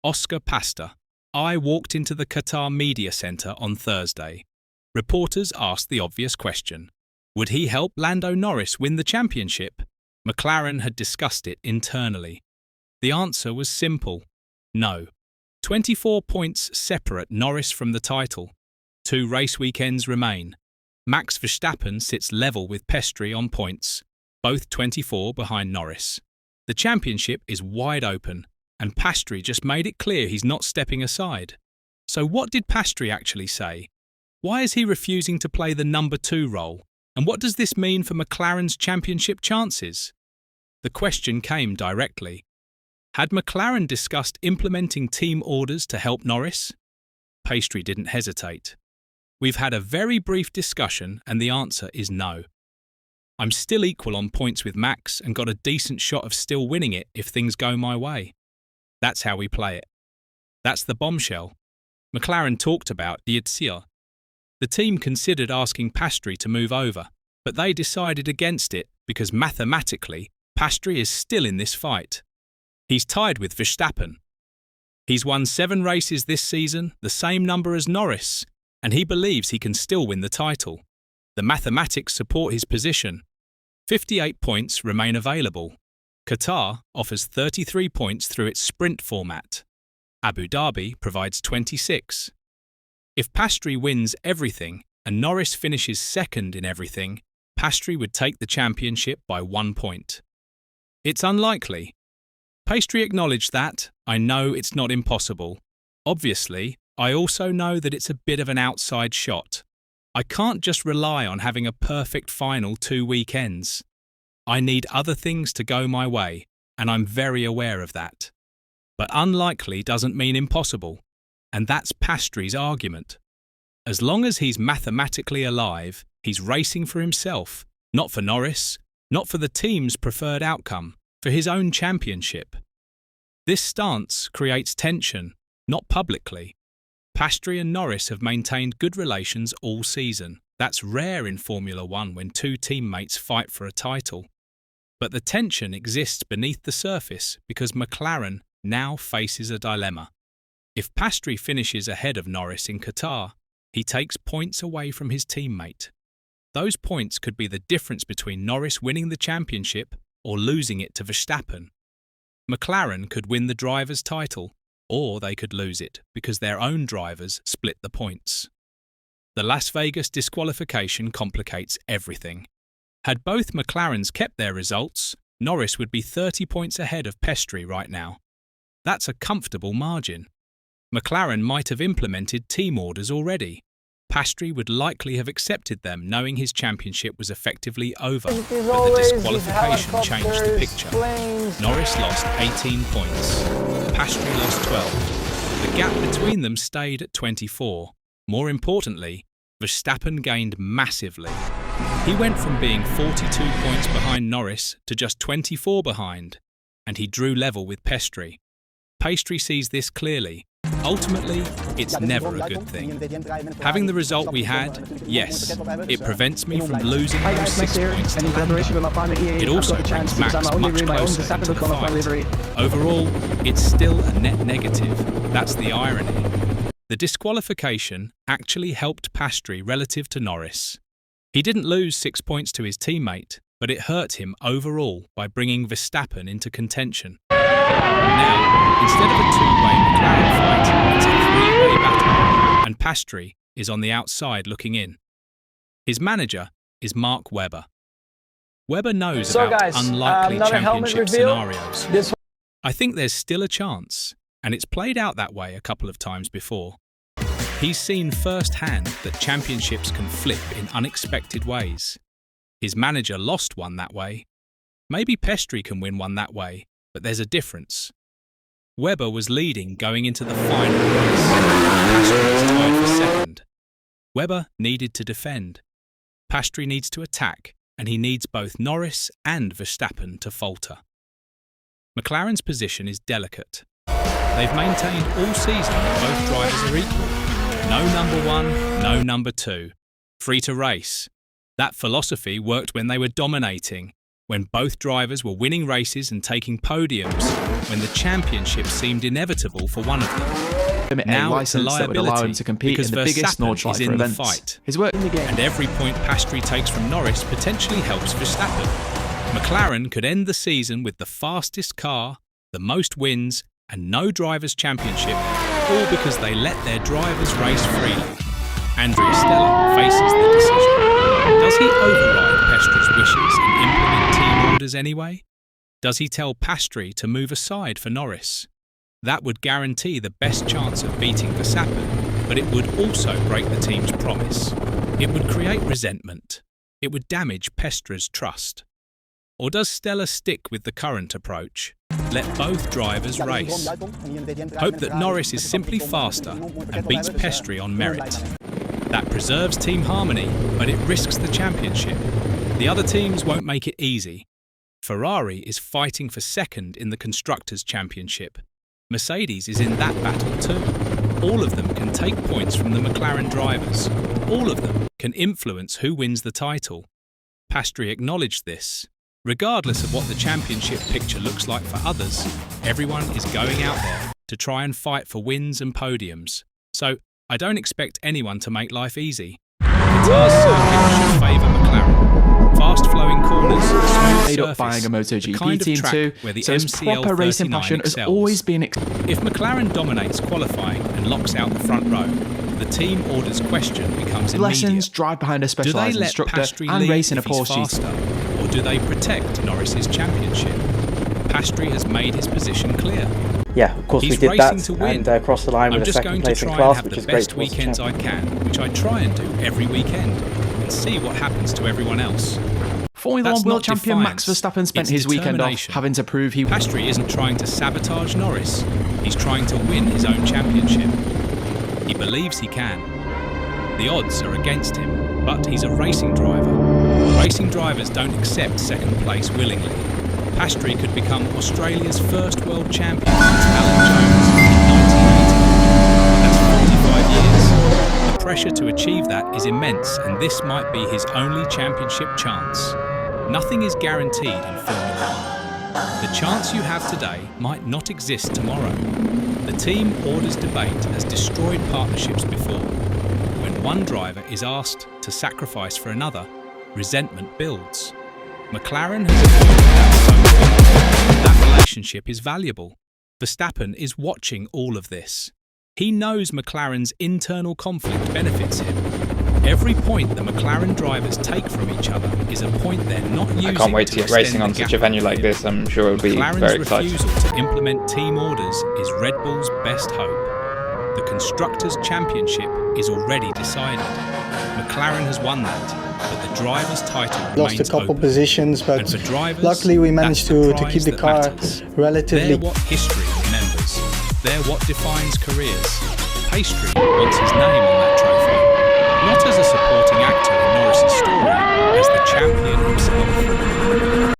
Oscar Pasta. I walked into the Qatar Media Centre on Thursday. Reporters asked the obvious question. Would he help Lando Norris win the championship? McLaren had discussed it internally. The answer was simple. No. 24 points separate Norris from the title. 2 race weekends remain. Max Verstappen sits level with Piastri on points, both 24 behind Norris. The championship is wide open, and Piastri just made it clear he's not stepping aside. So what did Piastri actually say? Why is he refusing to play the number 2 role? And what does this mean for McLaren's championship chances? The question came directly. Had McLaren discussed implementing team orders to help Norris? Piastri didn't hesitate. We've had a very brief discussion and the answer is no. I'm still equal on points with Max and got a decent shot of still winning it if things go my way. That's how we play it. That's the bombshell. McLaren talked about the Itzia. The team considered asking Piastri to move over, but they decided against it because mathematically, Piastri is still in this fight. He's tied with Verstappen. He's won 7 races this season, the same number as Norris, and he believes he can still win the title. The mathematics support his position. 58 points remain available. Qatar offers 33 points through its sprint format. Abu Dhabi provides 26. If Piastri wins everything and Norris finishes second in everything, Piastri would take the championship by 1 point. It's unlikely. Piastri acknowledged that. I know it's not impossible. Obviously, I also know that it's a bit of an outside shot. I can't just rely on having a perfect final 2 weekends. I need other things to go my way, and I'm very aware of that. But unlikely doesn't mean impossible, and that's Piastri's argument. As long as he's mathematically alive, he's racing for himself, not for Norris, not for the team's preferred outcome, for his own championship. This stance creates tension, not publicly. Piastri and Norris have maintained good relations all season. That's rare in Formula One when 2 teammates fight for a title. But the tension exists beneath the surface because McLaren now faces a dilemma. If Piastri finishes ahead of Norris in Qatar, he takes points away from his teammate. Those points could be the difference between Norris winning the championship or losing it to Verstappen. McLaren could win the drivers' title, or they could lose it because their own drivers split the points. The Las Vegas disqualification complicates everything. Had both McLarens kept their results, Norris would be 30 points ahead of Piastri right now. That's a comfortable margin. McLaren might have implemented team orders already. Piastri would likely have accepted them knowing his championship was effectively over, but the disqualification changed the picture. Norris lost 18 points. Piastri lost 12. The gap between them stayed at 24. More importantly, Verstappen gained massively. He went from being 42 points behind Norris to just 24 behind, and he drew level with Piastri. Piastri sees this clearly. Ultimately, it's never a good thing. Having the result we had, yes, it prevents me from losing those 6 points to Lando. It also brings Max much closer into the fight. Overall, it's still a net negative. That's the irony. The disqualification actually helped Piastri relative to Norris. He didn't lose 6 points to his teammate, but it hurt him overall by bringing Verstappen into contention. Now, instead of a 2-way McLaren fight, it's a 3-way battle, and Piastri is on the outside looking in. His manager is Mark Webber. Webber knows about unlikely championship scenarios. I think there's still a chance, and it's played out that way a couple of times before. He's seen firsthand that championships can flip in unexpected ways. His manager lost one that way. Maybe Piastri can win one that way, but there's a difference. Webber was leading going into the final race. Piastri was tied for second. Webber needed to defend. Piastri needs to attack, and he needs both Norris and Verstappen to falter. McLaren's position is delicate. They've maintained all season that both drivers are equal. No number 1, no number 2. Free to race. That philosophy worked when they were dominating. when both drivers were winning races and taking podiums, when the championship seemed inevitable for one of them. Now it's a liability that would allow him to compete in the biggest Nordschleife events. Fight. His work in the game. And every point Piastri takes from Norris potentially helps Verstappen. McLaren could end the season with the fastest car, the most wins, and no drivers' championship, all because they let their drivers race freely. Andrea Stella faces the decision. Does he override Piastri's wishes and implement team orders anyway? Does he tell Piastri to move aside for Norris? That would guarantee the best chance of beating Verstappen, but it would also break the team's promise. It would create resentment. It would damage Piastri's trust. Or does Stella stick with the current approach? Let both drivers race. Hope that Norris is simply faster and beats Piastri on merit. That preserves team harmony, but it risks the championship. The other teams won't make it easy. Ferrari is fighting for second in the Constructors' Championship. Mercedes is in that battle too. All of them can take points from the McLaren drivers. All of them can influence who wins the title. Piastri acknowledged this. Regardless of what the championship picture looks like for others, everyone is going out there to try and fight for wins and podiums. So, I don't expect anyone to make life easy. Qatar's circuit should favour McLaren. Fast-flowing corners, smooth surface, buying a MotoGP the kind team of track too, where the so his proper racing passion has always been. If McLaren dominates qualifying and locks out the front row, the team orders question becomes immediate. Lessons, drive behind a specialised instructor, and race in a Porsche GT. Or do they protect Norris's championship? Piastri has made his position clear. Yeah, of course we did that and crossed the line with a second place in class, which is great. I'm just going to try and have the best weekends I can, which I try and do every weekend, and see what happens to everyone else. Formula 1 world champion Max Verstappen spent his weekend off having to prove he... Piastri isn't trying to sabotage Norris, he's trying to win his own championship. He believes he can. The odds are against him, but he's a racing driver. Racing drivers don't accept second place willingly. Piastri could become Australia's first world champion since Alan Jones in 1980. That's 45 years. The pressure to achieve that is immense, and this might be his only championship chance. Nothing is guaranteed in Formula 1. The chance you have today might not exist tomorrow. The team orders debate has destroyed partnerships before. When one driver is asked to sacrifice for another, resentment builds. McLaren has avoided that so far. That relationship is valuable. Verstappen is watching all of this. He knows McLaren's internal conflict benefits him. Every point the McLaren drivers take from each other is a point they're not using. I can't wait to get racing on such a venue like this. I'm sure it'll be very exciting. McLaren's refusal to implement team orders is Red Bull's best hope. The Constructors' Championship is already decided. McLaren has won that. But the driver's title remains lost a couple open. positions, but drivers, luckily we managed to keep the car relatively... They're what history remembers. They're what defines careers. Piastri wants his name on that